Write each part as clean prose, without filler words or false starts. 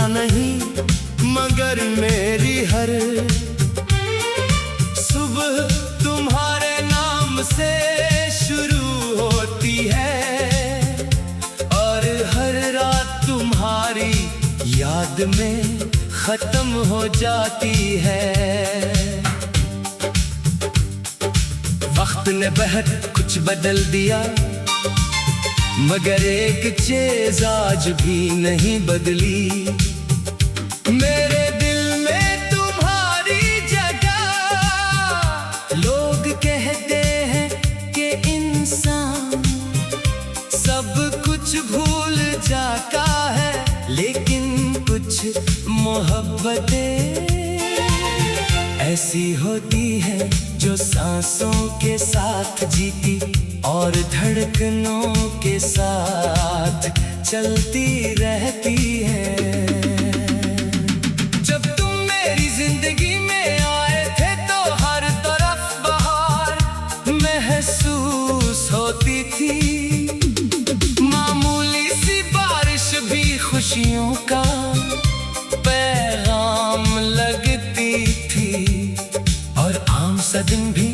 नहीं, मगर मेरी हर सुबह तुम्हारे नाम से शुरू होती है और हर रात तुम्हारी याद में खत्म हो जाती है। वक्त ने बहुत कुछ बदल दिया, मगर एक चीज आज भी नहीं बदली। मेरे दिल में तुम्हारी जगह। लोग कहते हैं कि इंसान सब कुछ भूल जाता है, लेकिन कुछ मोहब्बतें ऐसी होती है जो सांसों के साथ जीती और धड़कनों के साथ चलती रहती है। जब तुम मेरी जिंदगी में आए थे तो हर तरफ बहार महसूस होती थी। मामूली सी बारिश भी खुशियों का पैगाम लगती थी और आम सा दिन भी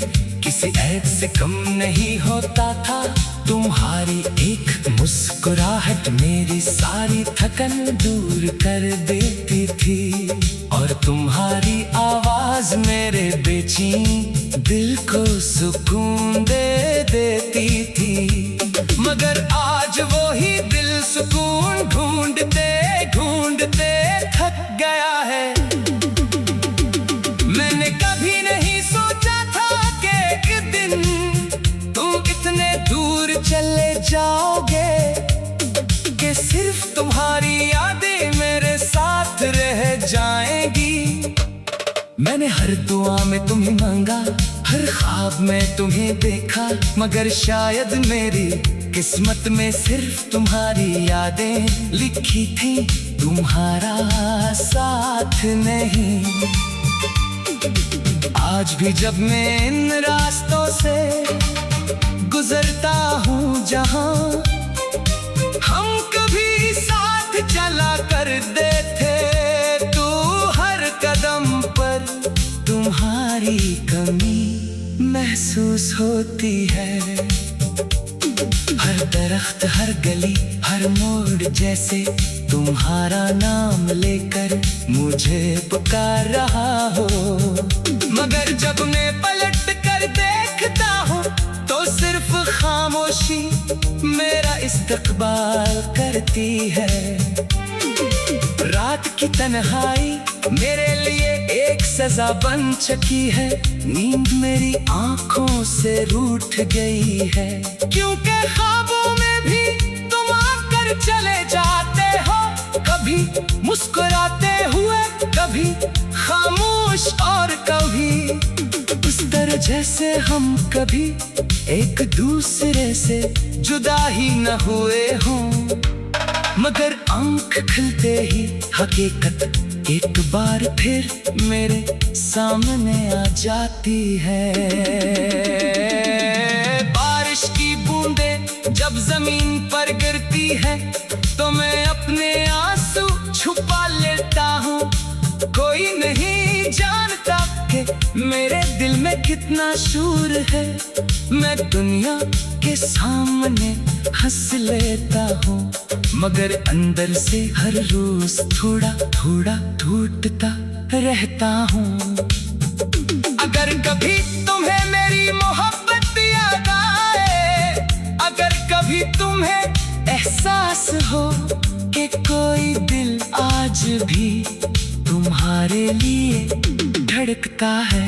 किसी ऐब से कम नहीं होता था। तुम्हारी एक मुस्कुराहट मेरी सारी थकन दूर कर देती थी और तुम्हारी आवाज मेरे बेचैन दिल को सुकून दे देती थी। मगर आज वो ही दिल सुकून ढूंढते ढूंढते थक गया है। मैंने कभी नहीं सोचा था कि एक दिन तुम इतने दूर चले जाओगे, कि सिर्फ तुम्हारी यादें मेरे साथ रह जाएंगी। मैंने हर दुआ में तुम्हें मांगा, हर ख्वाब में तुम्हें देखा, मगर शायद मेरी किस्मत में सिर्फ तुम्हारी यादें लिखी थी, तुम्हारा साथ नहीं। आज भी जब मैं इन रास्तों से गुजरता हूँ जहाँ हम कभी साथ चला करते थे, तो हर कदम पर तुम्हारी कमी महसूस होती है। हर दरख्त, हर गली, हर मोड़ जैसे तुम्हारा नाम लेकर मुझे पुकार रहा हो। मगर जब मैं पलट कर देखता हूँ तो सिर्फ खामोशी मेरा इस्तकबाल करती है। रात की तन्हाई मेरे लिए एक सजा बन चुकी है, नींद मेरी आंखों से रूठ गई है। क्योंकि ख्वाबों में भी तुम आकर चले जाते हो, कभी मुस्कुराते हुए, कभी खामोश और कभी उस तरह जैसे हम कभी एक दूसरे से जुदा ही न हुए हों। मगर आंख खुलते ही हकीकत एक बार फिर मेरे सामने आ जाती है। बारिश की बूंदें जब जमीन पर गिरती है तो मैं अपने आंसू छुपा लेता हूँ। कोई नहीं जानता कि मेरे दिल में कितना शूर है, मैं दुनिया के सामने हंस लेता हूँ, मगर अंदर से हर रोज थोड़ा थोड़ा टूटता रहता हूँ। अगर कभी तुम्हें मेरी मोहब्बत याद आए, अगर कभी तुम्हें एहसास हो कि कोई दिल आज भी तुम्हारे लिए धड़कता है,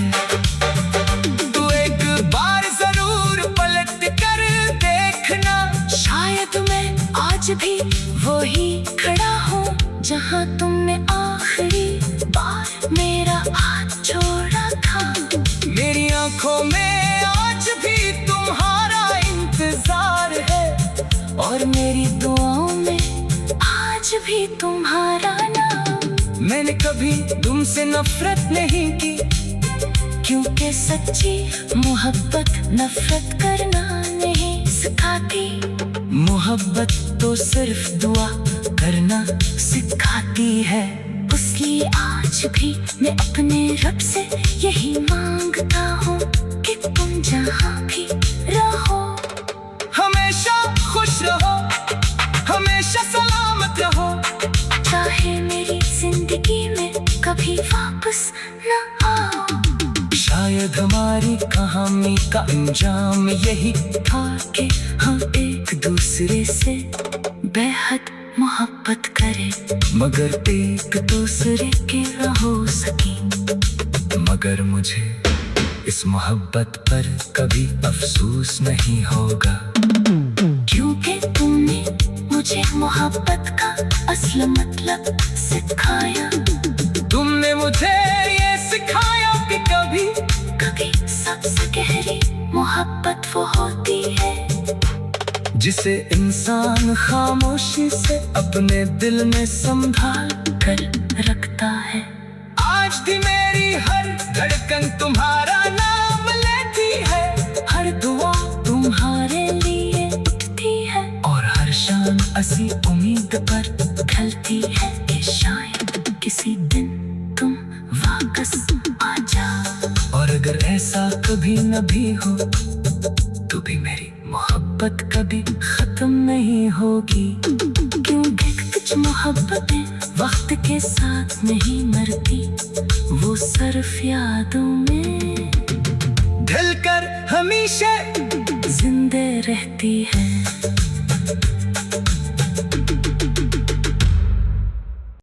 तो एक बार जरूर पलट कर देखना। शायद मैं आज भी वही खड़ा हूँ जहाँ तुमने आखिरी बार मेरा हाथ छोड़ा था। मेरी आंखों में आज भी तुम्हारा इंतजार है और मेरी दुआओं में आज भी तुम्हारा नाम। मैंने कभी तुमसे नफरत नहीं की, क्योंकि सच्ची मोहब्बत नफरत करना नहीं सिखाती। मोहब्बत तो सिर्फ दुआ करना सिखाती है। इसलिए आज भी मैं अपने रब से यही मांगता हूँ कि तुम जहाँ भी रहो हमेशा खुश रहो, हमेशा सलामत रहो। चाहे मेरी जिंदगी में कभी वापस न आओ। शायद हमारी कहानी का अंजाम यही था कि हम एक दूसरे से बेहद मोहब्बत करें, मगर एक दूसरे के न हो सकी। मगर मुझे इस मोहब्बत पर कभी अफसोस नहीं होगा, क्योंकि तुमने मुझे मोहब्बत का असल मतलब सिखाया। तुमने मुझे ये सिखाया कि कभी कभी सबसे गहरी मोहब्बत वो होती है जिसे इंसान खामोशी से अपने दिल में संभाल कर रखता है। आज भी मेरी हर धड़कन तुम्हारा नाम लेती है, हर दुआ तुम्हारे लिए उठती है और हर शाम ऐसी उम्मीद पर ढलती है कि शायद किसी दिन तुम वापस आ जाओ। और अगर ऐसा कभी न भी हो तो भी मेरी मोहब्बत कभी खत्म नहीं होगी, क्योंकि कुछ मोहब्बतें वक्त के साथ नहीं मरती, वो सिर्फ यादों में ढलकर हमेशा जिंदे रहती है।